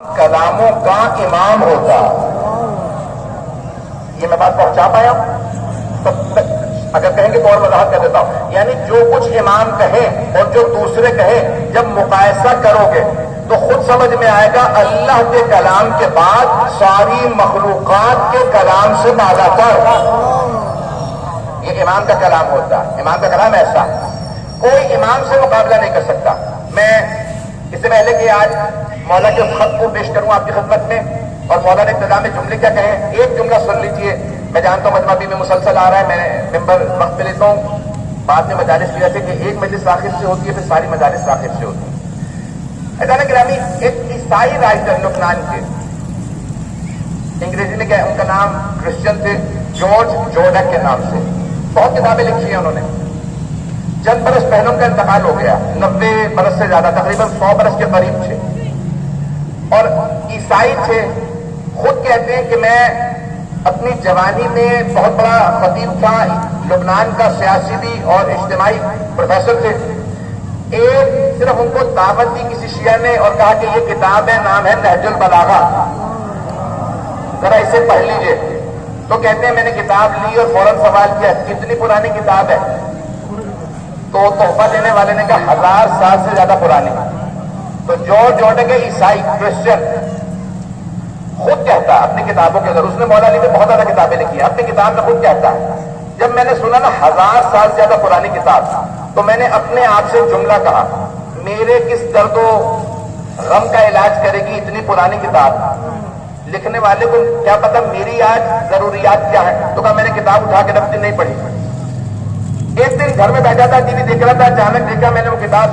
کلاموں کا امام ہوتا. یہ میں بات پہنچا پایا؟ تو اگر کہیں گے تو اور وضاحت کر دیتا ہوں. یعنی جو کچھ امام کہے اور جو دوسرے کہے جب مقایسہ کرو گے تو خود سمجھ میں آئے گا اللہ کے کلام کے بعد ساری مخلوقات کے کلام سے بالا تر. یہ امام کا کلام ہوتا. امام کا کلام ایسا کوئی امام سے مقابلہ نہیں کر سکتا. میں اس سے پہلے کہ آج مولا کے خط کو پیش کروں آپ کی خدمت میں اور مولا نے ابتدا میں جملے کیا کہیں، ایک جملہ سن لیجئے. میں جانتا ہوں مجمع بھی میں مسلسل آ رہا ہے، میں ممبر وقت پہ لیتا ہوں. بعد میں مجالس کی جاتی ہے کہ ایک مجلس آخر سے ہوتی ہے پھر ساری مجالس آخر سے ہوتی ہے. عزیزان گرامی، ایک عیسائی رائٹر لبنان کے، انگریزی میں کیا ان کا نام کرسچن تھے، جارج جورڈک کے نام سے، بہت کتابیں لکھی ہیں انہوں نے. چند برس پہلے ان کا انتقال ہو گیا، 90 برس سے زیادہ، تقریباً 100 برس کے قریب تھے اور عیسائی تھے. خود کہتے ہیں کہ میں اپنی جوانی میں بہت بڑا خطیب تھا، لبنان کا سیاسی بھی اور اجتماعی پروفیسر تھے. ایک صرف ان کو دعوت دی کسی شیعہ نے اور کہا کہ یہ کتاب ہے، نام ہے نہج البلاغہ، ذرا اسے پڑھ لیجئے. تو کہتے ہیں میں نے کتاب لی اور فوراً سوال کیا کتنی پرانی کتاب ہے؟ تو تحفہ دینے والے نے کہا 1000 سال سے زیادہ پرانی. تو جارج جورڈک عیسائی کرسچن خود کہتا اپنی کتابوں کے اندر، اس نے مولا علی میں بہت زیادہ کتابیں لکھی ہیں، اپنی کتاب میں خود کہتا ہے جب میں نے سنا نا 1000 سال سے زیادہ پرانی کتاب تو میں نے اپنے آپ سے جملہ کہا میرے کس درد و غم کا علاج کرے گی اتنی پرانی کتاب. لکھنے والے کو کیا پتا میری آج ضروریات کیا ہے. تو کہا میں نے کتاب اٹھا کے رکھ دی، نہیں پڑھی. ایک دن گھر میں بیٹھا تھا، ٹی وی دیکھ رہا تھا، اچانک دیکھا میں نے وہ کتاب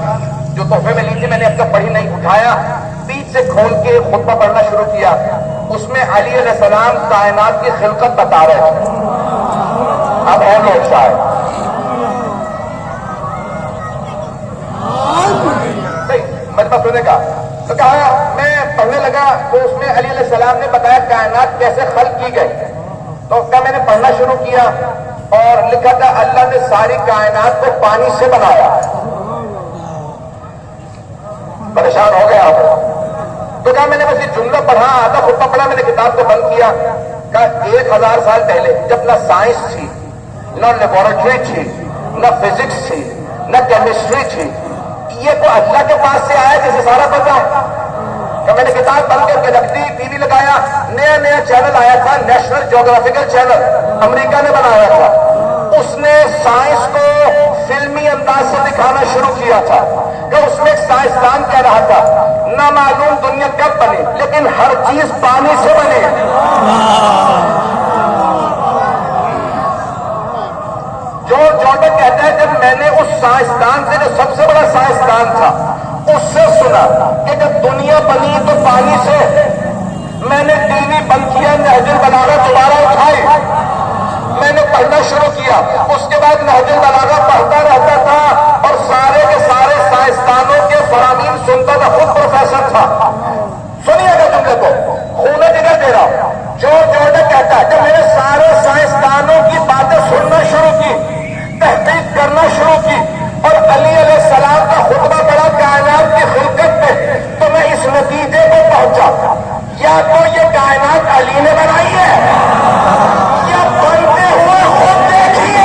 جو تحفے میں لی تھی میں نے اب تک پڑھی نہیں، اٹھایا بیچ سے کھول کے خطبہ پڑھنا شروع کیا. اس میں علی علیہ السلام کائنات کی خلقت بتا رہے تھے. اب ہے لوگ شاید مجمع سننے کا تو کہا میں پڑھنے لگا تو اس میں علی علیہ السلام نے بتایا کائنات کیسے خلق کی گئی. تو کہا میں نے پڑھنا شروع کیا اور لکھا تھا اللہ نے ساری کائنات کو پانی سے بنایا. پریشان ہو گیا تو کہا میں نے بس یہ جملہ پڑھا، آدھا خطبہ پڑھا، میں نے کتاب کو بند کیا. کہا 1000 سال پہلے جب نہ سائنس تھی، نہ لیبورٹری تھی، نہ فزکس تھی، نہ کیمسٹری تھی، یہ تو اللہ کے پاس سے آیا جسے سارا پتا. کہ میں نے کتاب بند کر کے رکھ دی، ٹی وی لگایا، نیا چینل آیا تھا نیشنل جیوگرافیکل چینل، امریکہ نے بنایا تھا. اس نے سائنس کو فلمی انداز سے دکھانا شروع کیا تھا کہ اس میں ایک سائنسدان کہہ رہا تھا نہ معلوم دنیا کب بنی لیکن ہر چیز پانی سے بنی. جو جورڈک کہتا ہے جب میں نے اس سائنسدان سے جو سب سے بڑا سائنسدان تھا اس سے سنا کہ جب دنیا بنی تو پانی سے، میں نے ٹی وی بند کیا، نہج البلاغہ دوبارہ اٹھائی، میں نے پڑھنا شروع کیا. اس کے بعد نہج البلاغہ پڑھتا رہتا تھا اور سارے کے سارے سائنسدانوں کے فرامین سنتا تھا. خود پروفیسر تھا. سنیے گا جملے کو، خونہ جگر دے رہا. جارج جورڈک کہتا ہے جب میں نے سارے سائنسدانوں کی باتیں سننا شروع کی، تحقیق کرنا شروع کی اور علی علیہ السلام کا خطبہ پڑھا کائنات کی خلقت پہ، تو میں اس نتیجے کو پہنچا یا تو یہ کائنات علی نے بنائی ہے یا بنتے ہوئے خود دیکھیے.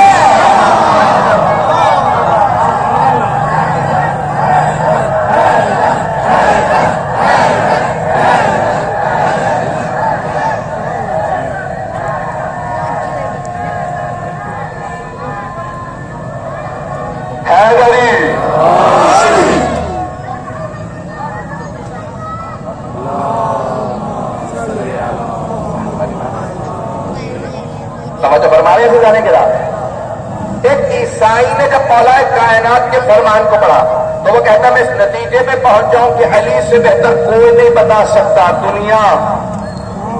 ایک عیسائی نے جب مولا کائنات کے فرمان کو پڑھا تو وہ کہتا میں اس نتیجے پہ پہنچ جاؤں کہ علی سے بہتر کوئی نہیں بتا سکتا دنیا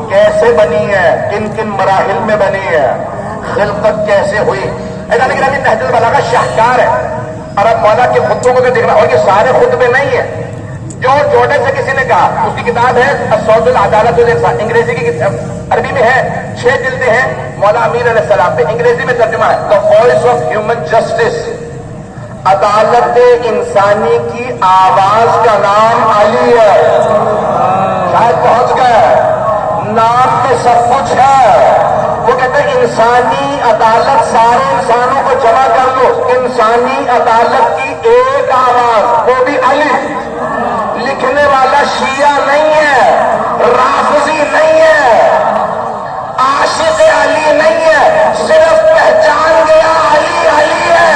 کیسے بنی ہے، کن کن مراحل میں بنی ہے، خلقت کیسے ہوئی. ایسا نہیں کہ نہج البلاغہ شاہکار ہے اور اب مولا کے خطبوں کو دیکھنا، اور یہ سارے خطبے نہیں ہیں. جارج جورڈک سے کسی نے کہا، اس کی کتاب ہے الصوت العدالت الانسان، انگریزی کی عربی میں ہے، 6 جلدیں ہیں، مولا امیر علیہ السلام پہ، انگریزی میں ترجمہ ہے The Voice of Human Justice، عدالت انسانی کی آواز کا نام علی ہے. شاید میں سب کچھ ہے. وہ کہتے ہیں انسانی عدالت سارے انسانوں کو جمع کر لو، انسانی عدالت کی ایک آواز، وہ بھی علی. لکھنے والا شیعہ نہیں ہے، رافضی نہیں ہے، عاشق علی نہیں ہے، صرف پہچان گیا علی علی ہے.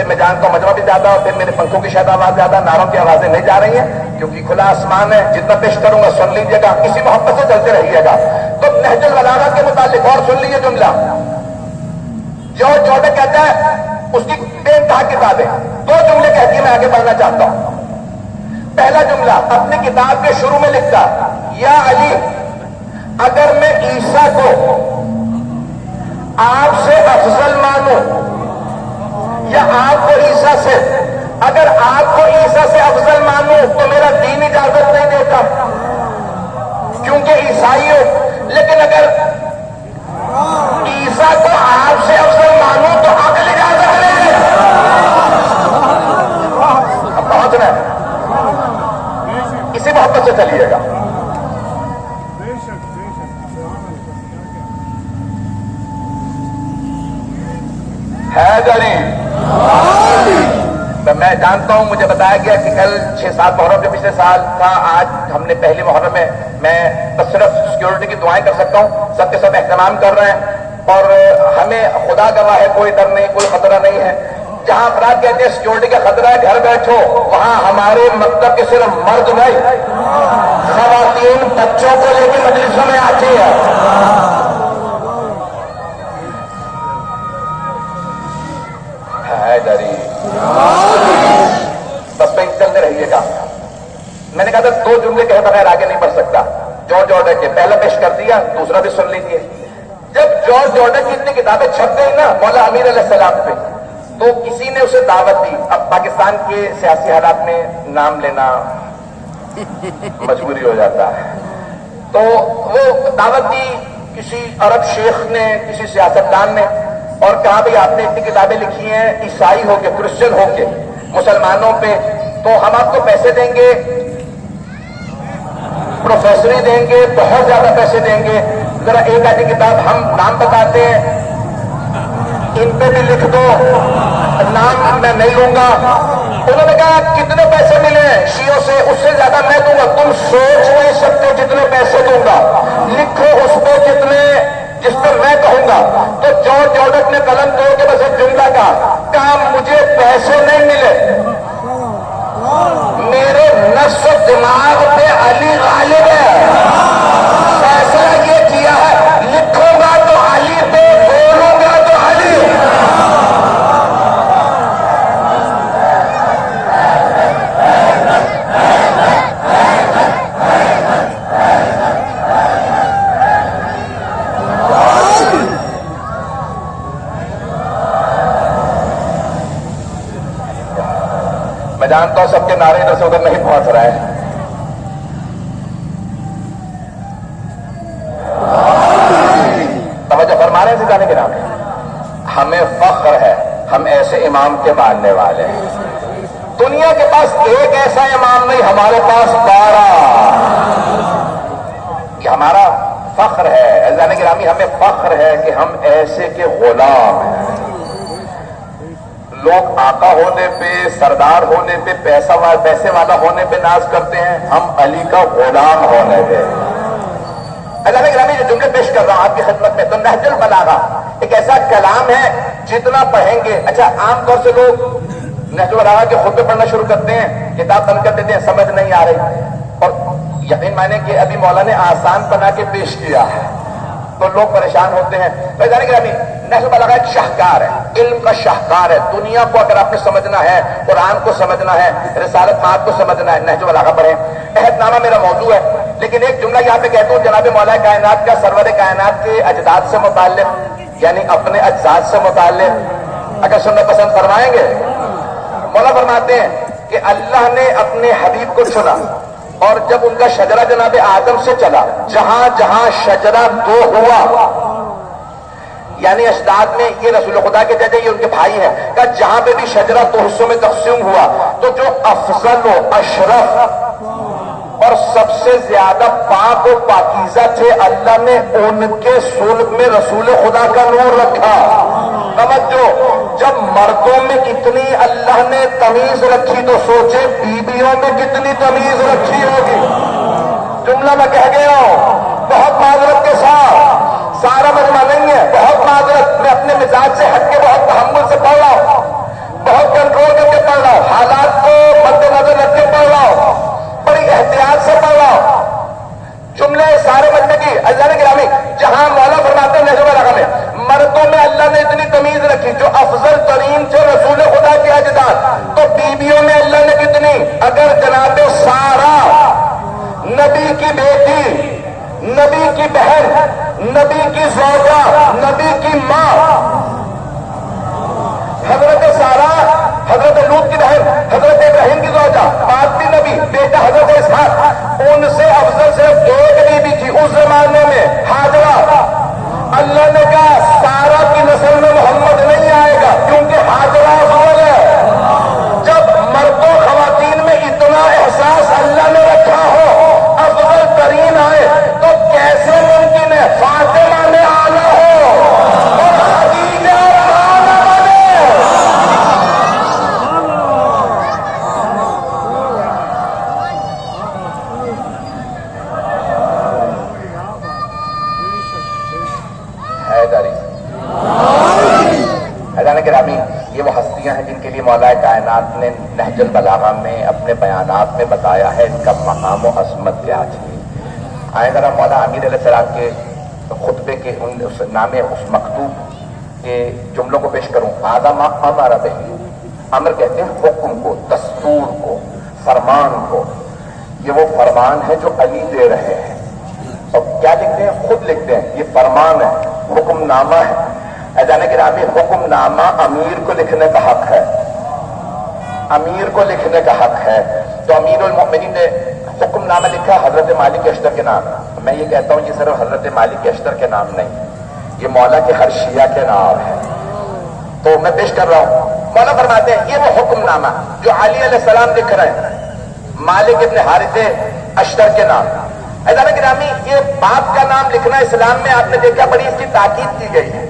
میں جانتا ہوں مجمع بھی زیادہ اور پھر میرے پنکھوں کی شاید آواز زیادہ، ناروں کی آوازیں نہیں جا رہی ہیں کیونکہ کھلا آسمان ہے. جتنا پیش کروں گا سن لیجیے گا، اسی محبت سے چلتے رہیے گا. تو نہج البلاغہ کے متعلق اور سن لیجیے جملہ. جارج جارڈن کہتا ہے، اس کی بے انتہا کتاب ہے، 2 جملے کہتی ہیں، میں آگے بڑھنا چاہتا ہوں. پہلا جملہ اپنی کتاب کے شروع میں لکھتا، یا علی، اگر میں عیسیٰ کو آپ سے افضل مانوں یا آپ کو عیسیٰ سے، اگر آپ کو عیسیٰ سے افضل مانوں تو میرا دین اجازت نہیں دیتا کیونکہ عیسائی ہو، لیکن اگر عیسیٰ کو آپ سے افضل مانوں تو عقل اجازت نہیں. اب پہنچنا ہے، اسی محبت سے چلیے گا. حیدری، میں جانتا ہوں، مجھے بتایا گیا کہ کل 6-7 محرم کے پچھلے سال تھا، آج ہم نے پہلی محرم میں بس صرف سیکیورٹی کی دعائیں کر سکتا ہوں. سب کے سب اہتمام کر رہے ہیں اور ہمیں خدا گواہ ہے کوئی ڈر نہیں، کوئی خطرہ نہیں ہے. جہاں افراد کہتے ہیں سیکیورٹی کا خطرہ ہے گھر بیٹھو، وہاں ہمارے مکتب کے صرف مرد نہیں، خواتین بچوں کو لے کے مجلسوں میں آتی ہے. بس پہ چلتے رہیے گا. میں نے کہا تھا 2 جملے کہے بغیر آگے نہیں بڑھ سکتا. جارج جارڈن کے پہلا پیش کر دیا، دوسرا بھی سن لیجیے. جب جارج جارڈن کی اتنی کتابیں چھپ گئی نا مولا امیر علیہ السلام پہ، تو کسی نے اسے دعوت دی. اب پاکستان کے سیاسی حالات میں نام لینا مجبوری ہو جاتا ہے، تو وہ دعوت دی کسی عرب شیخ نے، کسی سیاستدان نے، اور کہا بھئی آپ نے اتنی کتابیں لکھی ہیں عیسائی ہو کے، کرسچن ہو کے، مسلمانوں پہ، تو ہم آپ کو پیسے دیں گے، پروفیسری دیں گے، بہت زیادہ پیسے دیں گے. ذرا ایک آدھی کتاب ہم نام بتاتے ہیں، ان پہ بھی لکھ دو، نام میں نہیں لوں گا. انہوں نے کہا کتنے پیسے ملے ہیں شیعوں سے؟ اس سے زیادہ میں دوں گا. تم سوچ نہیں سکتے جتنے پیسے دوں گا، لکھو اس پہ جس پہ میں کہوں گا. تو جارج جارڈن نے قلم توڑ کے بس ایک جملہ کہا مجھے پیسے نہیں ملے، میرے نفس و دماغ پہ علی غالب ہے. فیصلہ یہ کیا ہے، لکھوں گا تو علی پہ، بولوں گا تو علی. میں جانتا ہوں سب کے نعرے ادھر سے ادھر نہیں پہنچ رہے ہیں. توجہ فرما رہے ہیں جانے کے نام. ہمیں فخر ہے، ہم ایسے امام کے ماننے والے ہیں. دنیا کے پاس ایک ایسا امام نہیں، ہمارے پاس 12. یہ ہمارا فخر ہے. عزیزان گرامی، ہمیں فخر ہے کہ ہم ایسے کے غلام ہیں. لوگ آقا ہونے پہ، سردار ہونے پہ، پیسے والا ہونے پہ ناز کرتے ہیں، ہم علی کا غلام ہونے پہ. اللہ گرامی، جو جملے پیش کر رہا ہوں آپ کی خدمت میں، تو نہج البلاغہ ایک ایسا کلام ہے جتنا پڑھیں گے. اچھا، عام طور سے لوگ نہج البلاغہ کے خطبے پڑھنا شروع کرتے ہیں، کتاب بند کر دیتے ہیں، سمجھ نہیں آ رہی، اور یقین مانے کہ ابھی مولا نے آسان بنا کے پیش کیا ہے تو لوگ پریشان ہوتے ہیں. جانے گرامی، نہج البلاغہ ایک شاہکار ہے، علم کا شاہکار ہے. دنیا کو اگر آپ نے سمجھنا ہے، قرآن کو سمجھنا ہے، رسالت مآب کو سمجھنا ہے، نہج البلاغہ پڑھیں. عہد نامہ میرا موضوع ہے، لیکن ایک جملہ یہاں پہ کہتا ہوں جناب مولا کائنات کا، سرور کائنات کے اجداد سے متعلق، یعنی اپنے اجداد سے متعلق اگر سننا پسند فرمائیں گے. مولا فرماتے ہیں کہ اللہ نے اپنے حبیب کو چنا، اور جب ان کا شجرہ جناب آدم سے چلا، جہاں جہاں شجرہ دو ہوا، یعنی اجداد میں یہ رسول خدا کے ججے یہ ان کے بھائی ہیں کہ جہاں پہ بھی شجرہ تو حصوں میں تقسیم ہوا تو جو افضل و اشرف اور سب سے زیادہ پاک و پاکیزہ تھے اللہ نے ان کے صلب میں رسول خدا کا نور رکھا. توجہ، جب مردوں میں اتنی اللہ نے تمیز رکھی تو سوچے بیویوں میں کتنی تمیز رکھی ہوگی. جملہ میں کہہ گیا ہوں بہت معذرت کے ساتھ، سارا مجمع نہیں ہے، بہت معذرت، میں اپنے مزاج سے ہٹ کے بہت تحمل سے پڑھ رہا ہوں، بہت کنٹرول کر کے پڑھ رہا ہوں، حالات کو مد نظر رکھ کے پڑھ رہا ہوں، بڑی احتیاط سے پڑھ رہا ہوں. جملے سارے مجمع کی اللہ نے گرامی جہاں مولا فرماتے ہیں نجم رقم میں مردوں میں اللہ نے اتنی تمیز رکھی جو افضل ترین تھے رسول خدا کے اجداد، تو بیویوں میں اللہ نے کتنی، اگر جناب سارا نبی کی بیٹی، نبی کی بہن، نبی کی زوجہ، نبی کی ماں، حضرت سارا حضرت لوط کی بہن، حضرت ابراہیم کی زوجہ، باپ بھی نبی، بیٹا حضرت اسحاق، ان سے افضل صرف ایک بیوی تھی اس زمانے میں، ہاجرہ. اللہ نے کہا سارا کی نسل میں محمد نہیں آئے گا کیونکہ ہاجرہ افضل ہے. جب مردوں خواتین میں اتنا احساس اللہ نے رکھا ہو افضل ترین آئے تو کیسے ممکن ہے فاطمہ میں آنا ہو اور خدیجہ آنا بنے. گرامی یہ وہ ہستیاں ہیں جن کے لیے مولا کائنات نے نہج البلاغہ میں اپنے بیانات میں بتایا ہے ان کا مقام و عظمت کیا تھی. آئے ذرا مولا امیر علیہ السلام کے خطبے کے اس نام اس مکتوب کے جملوں کو پیش کروں. آدم امر بہ، امر کہتے ہیں حکم کو، دستور کو، فرمان کو. یہ وہ فرمان ہے جو علی دے رہے ہیں اور کیا لکھتے ہیں، خود لکھتے ہیں. یہ فرمان ہے، حکم نامہ ہے. ایسا گرامی حکم نامہ امیر کو لکھنے کا حق ہے، امیر کو لکھنے کا حق ہے. تو امیر المؤمنین نے حکم نامہ لکھا حضرت مالک اشتر کے نام. میں یہ کہتا ہوں یہ صرف حضرت مالک اشتر کے نام نہیں، یہ مولا کے ہر شیعہ کے نام ہے. تو میں پیش کر رہا ہوں. مولا فرماتے ہیں یہ وہ حکم نامہ جو علی علیہ السلام لکھ رہے ہیں مالک ابن حارث اشتر کے نام. ایسا گرامی یہ باپ کا نام لکھنا اسلام میں آپ نے دیکھا بڑی اس کی تاکید کی گئی ہے.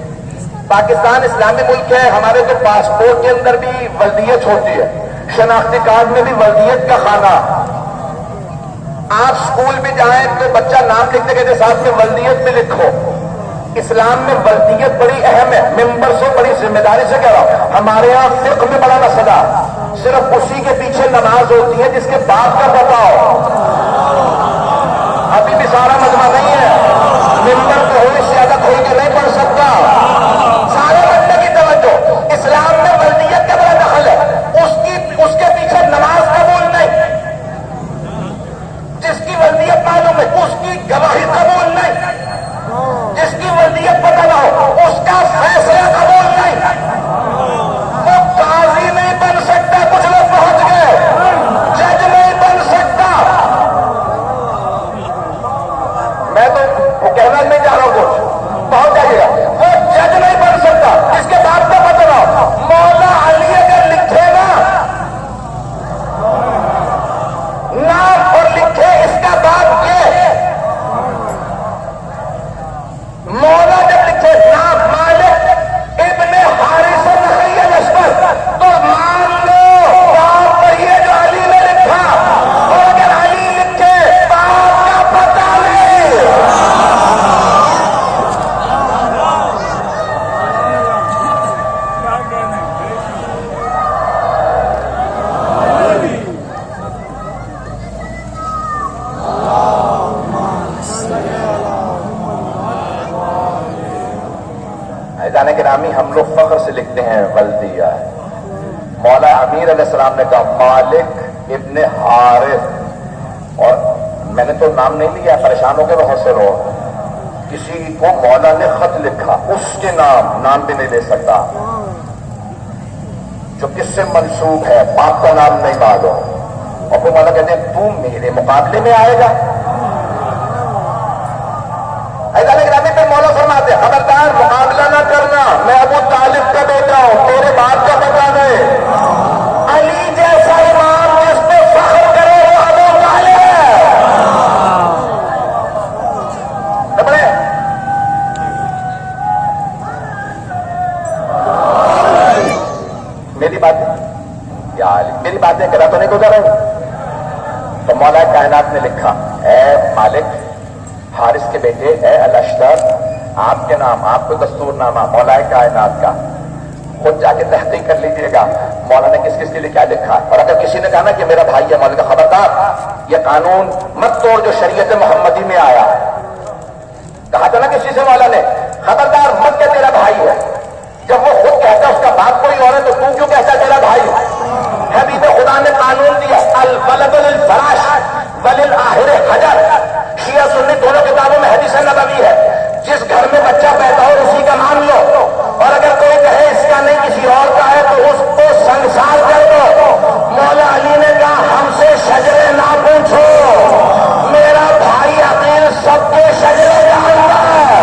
پاکستان اسلامی ملک ہے، ہمارے تو پاسپورٹ کے اندر بھی ولدیت ہوتی ہے، شناختی کارڈ میں بھی ولدیت کا خانہ. آپ اسکول بھی جائیں تو بچہ نام لکھنے کے ساتھ میں ولدیت بھی لکھو. اسلام میں ولدیت بڑی اہم ہے. ممبر سے بڑی ذمہ داری سے کہہ رہا ہوں، ہمارے یہاں فقہ میں بڑا مسئلہ صرف اسی کے پیچھے نماز ہوتی ہے جس کے باپ کا پتہ ہو. ابھی بھی سارا مجمع نہیں ہے، ممبر پہ ہوئی زیادہ کھول کے نہیں پڑھ سکتا. سارے بندے کی توجہ، اسلام میں ولدیت کا بڑا دخل ہے. اس کے پیچھے نماز قبول نہیں، جس کی ولدیت معلوم ہے اس کی گواہی قبول نہیں، جس کی ولدیت پتہ نہ ہو اس کا فیصلہ قبول نہیں. وہ قاضی نہیں بن سکتا، کچھ لوگ پہنچ گئے، جج نہیں بن سکتا. میں تو وہ کہنا نہیں چاہ رہا ہوں، کچھ پہنچ جائے گا. وہ جج نہیں بن سکتا جس کے باپ کا پتہ نہ ہو. مولا علی اگر لکھے نا نام اور لکھے اس کا باپ یہ، مولا جب لکھے نام مالک ابن حارث نخعی الاشبر تو مان لو باپ وہی ہے جو علی نے لکھا. اور اگر علی لکھے باپ کا پتہ نہیں. جانے گرامی ہم لوگ فخر سے لکھتے ہیں ولدیہ. مولا امیر علیہ السلام نے کہا مالک ابن حارث، اور میں نے تو نام نہیں لیا، پریشان ہو گئے بہت سے لوگ. کسی کو مولا نے خط لکھا اس کے نام بھی نہیں لے سکتا جو کس سے منسوب ہے، باپ کا نام نہیں معلوم. اور پھر مولا کہتے ہیں تو میرے مقابلے میں آئے گا. ایسا گرامی پہ مولا فرماتے ہیں خبردار مقابلہ نہ کرنا. باتیں کرا تو نہیں گزر رہے؟ تو مولا کائنات نے لکھا، اے مالک، حارث کے بیٹے، اے الاشتر، آپ کے نام، آپ کو دستور نامہ مولا کائنات کا، خود جا کے تحقیق کر لیجئے گا مولا نے کس کس کے لیے کیا لکھا. اور اگر کسی نے کہا نا کہ میرا بھائی ہے مولا کا، خبردار یہ قانون مت توڑ جو شریعت محمدی میں آیا. کہا تھا نا کسی سے مولا نے، خبردار مت کہ تیرا بھائی ہے. جب وہ خود کہتا ہے اس کا باپ کوئی اور ہے تو تو کیوں کہتا ہے تیرا بھائی ہے؟ حبیب خدا نے قانون دیا، الولد للفراش وللآخر حجر. شیعہ سنی دونوں کتابوں میں حدیث نبوی ہے، جس گھر میں بچہ پیدا ہو اسی کا مان لو، اور اگر کوئی کہے اس کا نہیں کسی اور کا ہے تو اس کو سنسار کر دو. مولا علی نے کہا ہم سے شجرے نہ پوچھو، میرا بھائی عقیل سب کے شجرے جانتا ہے.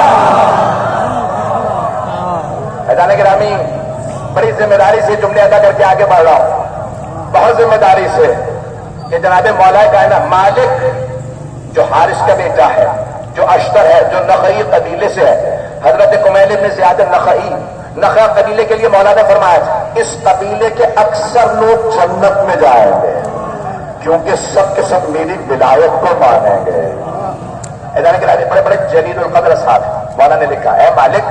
حضرات گرامی، بڑی ذمہ داری سے جملے ادا کر کے آگے بڑھ رہا ہوں، بہت ذمہ داری سے، کہ جناب مولا کائنات مالک جو حارث کا بیٹا ہے، جو اشتر ہے، جو نخعی قبیلے سے ہے، حضرت کمیل بن زیاد نخعی، نخع قبیلے کے لیے مولا نے فرمایا اس قبیلے کے اکثر لوگ جنت میں جائیں گے کیونکہ سب کے سب میری ولایت کو مانیں گے. ادارے کے راجے بڑے بڑے جلیل القدر صاحب، مولا نے لکھا، اے مالک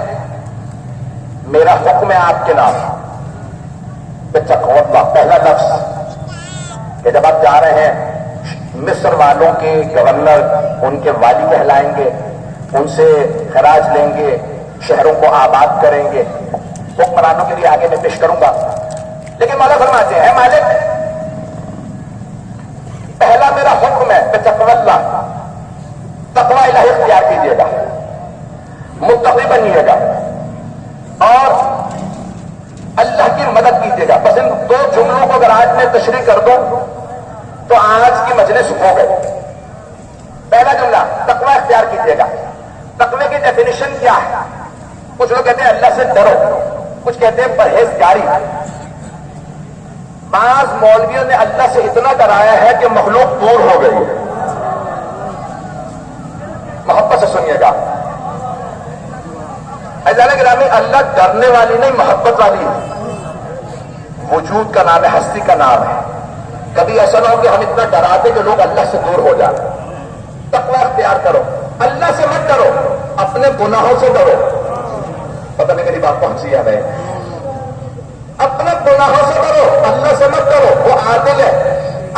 میرا حکم ہے آپ کے نام بتقوی اللہ. پہلا لفظ کہ جب آپ جا رہے ہیں مصر والوں کے گورنر ان کے والی کہلائیں گے، ان سے خراج لیں گے، شہروں کو آباد کریں گے. حکمرانوں کے لیے آگے میں پیش کروں گا، لیکن مولا فرماتے ہیں اے مالک پہلا میرا حکم ہے بتقوی اللہ، تقوی الہی اختیار کیجیے گا، متقی بنیے گا اور اللہ کی مدد کیجیے گا. بس ان دو جملوں کو اگر آج میں تشریح کر دوں تو آج کی مجلس ہو گئی. پہلا جملہ تقوی اختیار کیجیے گا. تقوی کی ڈیفینیشن کیا ہے؟ کچھ لوگ کہتے ہیں اللہ سے ڈرو، کچھ کہتے ہیں پرہیزگاری. بعض مولویوں نے اللہ سے اتنا ڈرایا ہے کہ مخلوق دور ہو گئی ہے. محبت سے سنیے گا عزیزان گرامی، اللہ ڈرنے والی نہیں محبت والی ہے. وجود کا نام ہے، ہستی کا نام ہے. کبھی ایسا نہ ہو کہ ہم اتنا ڈراتے کہ لوگ اللہ سے دور ہو جائیں. تقوی اختیار کرو، اللہ سے مت ڈرو، اپنے گناہوں سے ڈرو. پتہ نہیں میری بات پہنچی ہے میں؟ اپنے گناہوں سے ڈرو، اللہ سے مت ڈرو. وہ عادل ہے،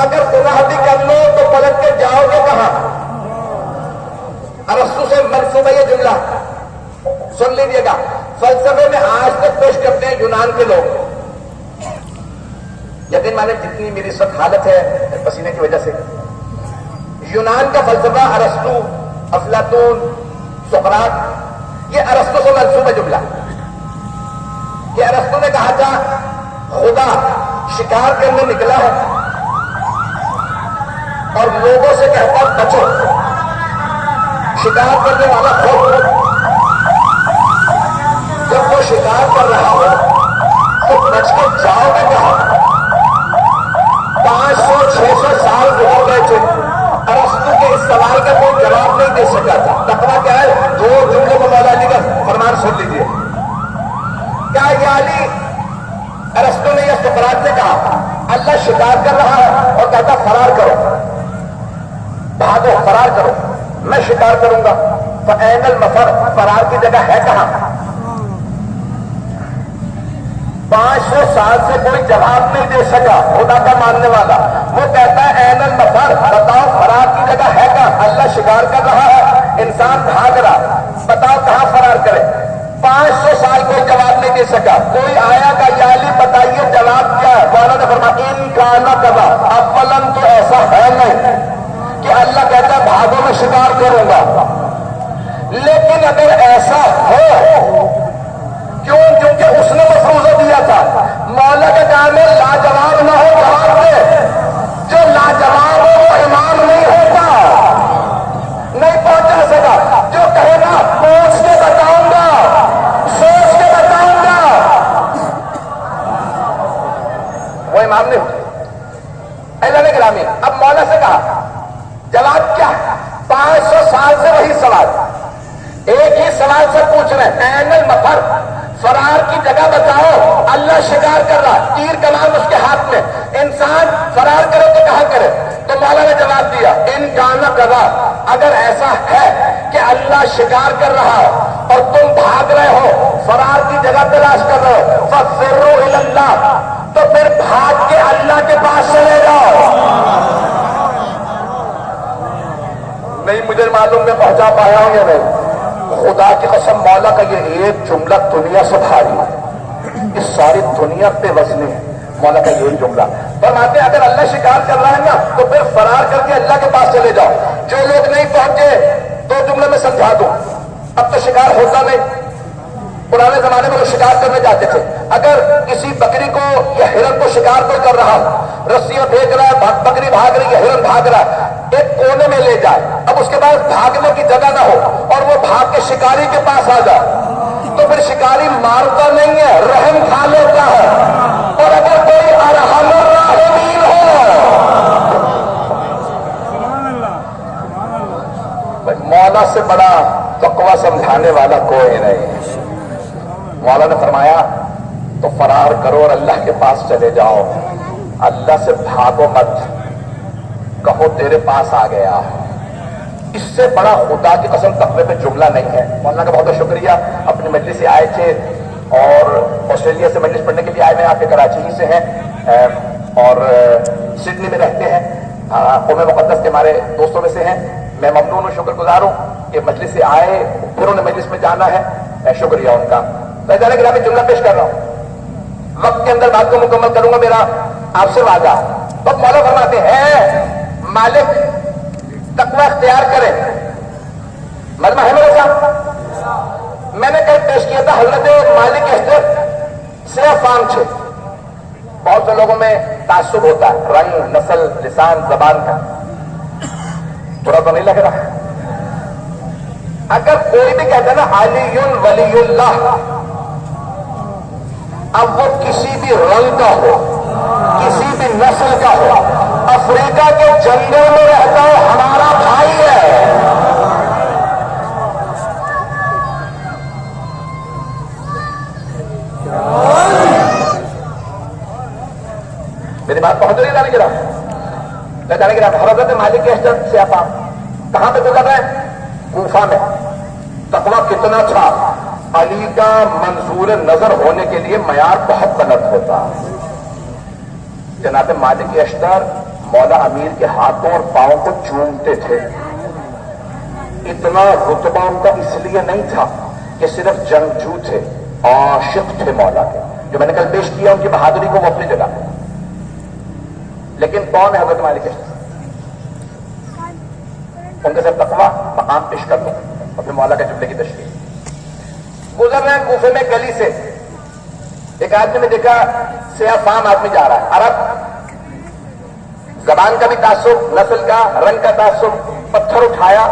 اگر گناہ بھی کر لو تو پلٹ کے جاؤ گے کہاں؟ ارسطو سے منسوب ہے یہ جملہ، سن لیجیے گا. فلسفے میں آج تک پیش کرتے ہیں یونان کے لوگ. یقین مانے جتنی میری اس وقت حالت ہے پسینے کی وجہ سے، یونان کا فلسفہ ارسطو، افلاطون، سقراط، یہ ارسطو سے منسوب ہے جملہ. کہ ارسطو نے کہا تھا خدا شکار کرنے نکلا ہے اور لوگوں سے کہتا بچو. شکار کرنے والا خود جب وہ شکار کر رہا ہو تو بچ کے جاؤ گے کہاں؟ 500-600 سال گزر گئے تھے، ارسطو کے اس سوال کا کوئی جواب نہیں دے سکا تھا. تقویٰ کیا ہے؟ دو جملوں کو مولا علی کا فرمان سن لیجیے. کیا یہ علی ارسطو نے یا سقراط نے کہا اللہ شکار کر رہا ہے اور کہتا فرار کرو، بھاگو، فرار کرو، میں شکار کروں گا. فَأَيْنَ الْمَفَرُ، فرار کی جگہ ہے کہاں؟ 500 سال سے کوئی جواب نہیں دے سکا خدا کا ماننے والا. وہ کہتا ہے اَيْنَ الْمَفَرُ، بتاؤ فرار کی جگہ ہے کہاں؟ اللہ شکار کر رہا ہے، انسان بھاگ رہا، بتاؤ کہاں فرار کرے؟ 500 سال کوئی جواب نہیں دے سکا. کوئی آیا کہ یا علی بتائیے جواب کیا ہے؟ مولا نے فرمایا ان کانا کذا، اولاً تو ایسا ہے نہیں کہ اللہ کہتا ہے بھاگو میں شکار کروں گا. لیکن اگر ایسا ہو، کیوں؟ کیونکہ اس نے مفروضہ دیا تھا. مولا کا کام ہے لاجواب نہ ہو جواب دے. جو لاجواب ہو وہ امام نہیں ہوتا، نہیں پہنچا سکا. جو کہے گا پوچھ کے بتاؤں گا، سوچ کے بتاؤں گا، وہ امام نہیں ہوتا. اعلان گرامی، اب مولا سے کہا جواب کیا ہے؟ 500 سال سے وہی سوال، ایک ہی سوال سے پوچھ رہے ہیں اَيْنَ الْمَفَرُ، فرار کی جگہ بتاؤ، اللہ شکار کر رہا، تیر کمان اس کے ہاتھ میں، انسان فرار کرے تو کہاں کرے؟ تو مولا نے جواب دیا ان کانا کذا، اگر ایسا ہے کہ اللہ شکار کر رہا اور تم بھاگ رہے ہو، فرار کی جگہ تلاش کر رہے ہو، فَفِرُّوا إِلَى اللَّهِ، تو پھر بھاگ کے اللہ کے پاس چلے جاؤ۔ نہیں مجھے معلوم میں پہنچا پایا ہوں یا نہیں؟ خدا کی قسم مولا کا یہ ایک جملہ دنیا سے بھاری ہے، اس ساری دنیا پہ وزنی ہے مولا کا یہ جملہ۔ فرماتے ہیں اگر اللہ شکار کر رہا ہے نا تو پھر فرار کر کے اللہ کے پاس چلے جاؤ۔ جو لوگ نہیں پہنچے دو جملے میں سمجھا دوں، اب تو شکار ہوتا نہیں، پرانے زمانے میں وہ شکار کرنے جاتے تھے، اگر کسی بکری کو یا ہرن کو شکار کوئی کر رہا رسیاں پھینک رہا ہے، بکری بھاگ رہی ہے، ہرن بھاگ رہا ہے، ایک کونے میں لے جائے، اب اس کے بعد بھاگنے کی جگہ نہ ہو اور وہ بھاگ کے شکاری کے پاس آ جائے تو پھر شکاری مارتا نہیں ہے، رحم کھا لیتا ہے۔ اور اگر کوئی ارحم الراحمین ہو، مولا سے بڑا تقویٰ سمجھانے والا کوئی نہیں۔ مولا نے فرمایا تو فرار کرو اور اللہ کے پاس چلے جاؤ، اللہ سے بھاگو مت، کہو تیرے پاس آ گیا۔ اس سے بڑا خدا کی قسم تقوی پہ جملہ نہیں ہے۔ مولانا کا بہت بہت شکریہ، اپنی مجلس سے آئے تھے اور آسٹریلیا سے مجلس پڑھنے کے لیے آئے، میں آپ کے کراچی ہی سے ہیں اور سڈنی میں رہتے ہیں، قوم مقدس کے ہمارے دوستوں میں سے ہیں۔ میں ممنون ہوں، شکر گزار ہوں کہ مجلس سے آئے، پھر انہیں مجلس میں جانا ہے، شکریہ ان کا۔ میں جانے کے لیے جملہ پیش کر رہا ہوں، وقت کے اندر بات کو مکمل کروں گا، میرا آپ سے وعدہ۔ تو مولا فرماتے ہیں مالک تقوی اختیار کرے، مجمع ہے میرے ساتھ؟ میں نے کل پیش کیا تھا حضرت مالک اشتر صرف فام چھے۔ بہت سے لوگوں میں تعصب ہوتا ہے، رنگ، نسل، لسان، زبان کا، برا تو نہیں لگ رہا؟ اگر کوئی بھی کہتا ہے نا علی ولی اللہ، اب وہ کسی بھی رنگ کا ہو، کسی بھی نسل کا ہو، افریقہ کے جنگل میں رہتا ہو، ہمارا بھائی ہے۔ میری بات پہنچ رہی ہے جانے کے رہا حضرت مالک اشتر سے آپ کہاں پہ گزر رہے ہیں؟ کوفہ میں۔ تقویٰ کتنا تھا؟ علی کا منظور نظر ہونے کے لیے معیار بہت بلند ہوتا۔ جناب مالک اشتر مولا امیر کے ہاتھوں اور پاؤں کو چومتے تھے۔ اتنا رتبہ ان کا اس لیے نہیں تھا کہ صرف جنگجو تھے، عاشق تھے مولا کے، جو میں نے کل پیش کیا ان کی بہادری کو وہ اپنی جگہ۔ لیکن کون ہے حضرت مالک اشتر؟ ان کے ساتھ تقویٰ مقام پیش کر دوں اور پھر مولا کے جملے کی تشریح۔ گزر رہے ہیں کوفے میں گلی سے، ایک آدمی نے دیکھا سیاہ فام آدمی جا رہا ہے، عرب، زبان کا بھی تعصب، نسل کا، رنگ کا تعصب، پتھر اٹھایا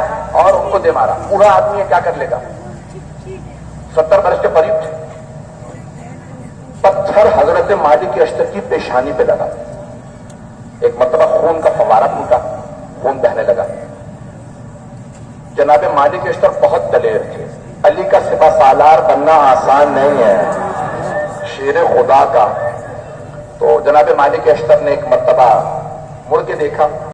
اور ان کو دے مارا۔ بوڑھا آدمی ہے، کیا کر لے گا؟ 70 برس کے قریب تھے۔ پتھر حضرت مالک اشتر کی پیشانی پہ لگا، ایک مرتبہ خون کا فوارہ پھوٹا، خون بہنے لگا۔ جناب مالک اشتر بہت دلیر تھے، علی کا سپہ سالار بننا آسان نہیں ہے، شیر خدا کا۔ تو جناب مالک اشتر نے ایک مرتبہ مڑ کے دیکھا،